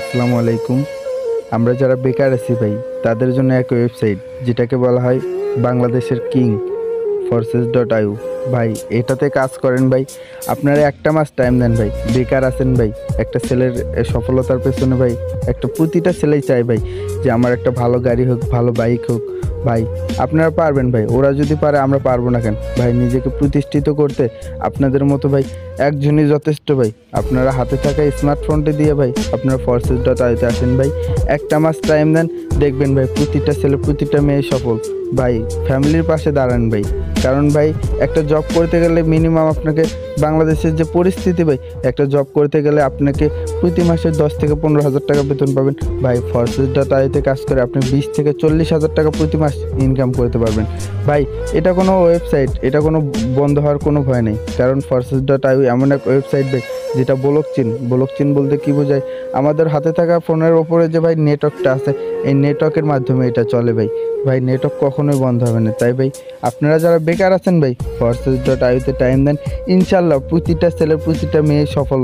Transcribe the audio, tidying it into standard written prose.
আসসালামু আলাইকুম। আমরা যারা বেকার আছি ভাই, তাদের জন্য এক ওয়েবসাইট যেটাকে বলা হয় বাংলাদেশের কিং forces.iu। ভাই এটাতে কাজ করেন ভাই, আপনারা একটা মাস টাইম দেন ভাই। বেকার আছেন ভাই, একটা ছেলের সফলতার পেছনে ভাই একটা প্রতিটা ছেলেই চায় ভাই যে আমার একটা ভালো গাড়ি হোক, ভালো বাইক হোক। ভাই আপনারা পারবেন ভাই, ওরা যদি পারে আমরা পারবো না কেন ভাই? নিজেকে প্রতিষ্ঠিত করতে আপনাদের মতো ভাই একজনই যথেষ্ট ভাই। আপনারা হাতে থাকা স্মার্টফোনটি দিয়ে ভাই আপনারা forces.iu-তে আসেন ভাই, একটা মাস টাইম দেন, দেখবেন ভাই প্রতিটা ছেলে প্রতিটা মেয়ে সফল। ভাই ফ্যামিলির পাশে দাঁড়ান ভাই, কারণ ভাই একটা জব করতে গেলে মিনিমাম আপনাকে, বাংলাদেশের যে পরিস্থিতি ভাই, একটা জব করতে গেলে আপনাকে প্রতি মাসে 10 থেকে 15 হাজার টাকা বেতন পাবেন। ভাই forces.iu-তে কাজ করে আপনি 20 থেকে 40 হাজার টাকা প্রতি মাস ইনকাম করতে পারবেন। ভাই এটা কোনো ওয়েবসাইট, এটা কোনো বন্ধ হওয়ার কোনো ভয় নেই, কারণ forces.iu এমন এক ওয়েবসাইট ভাই যেটা ব্লকচেন বলতে কি বোঝায়? আমাদের হাতে থাকা ফোনের ওপরে যে ভাই নেটওয়ার্কটা আছে, এই নেটওয়ার্কের মাধ্যমে এটা চলে ভাই। ভাই নেটওয়ার্ক কখনোই বন্ধ হবে না। তাই ভাই আপনারা যারা বেকার আছেন ভাই, forces.iu-তে টাইম দেন, ইনশাল্লাহ প্রতিটা ছেলে প্রতিটা মেয়ে সফল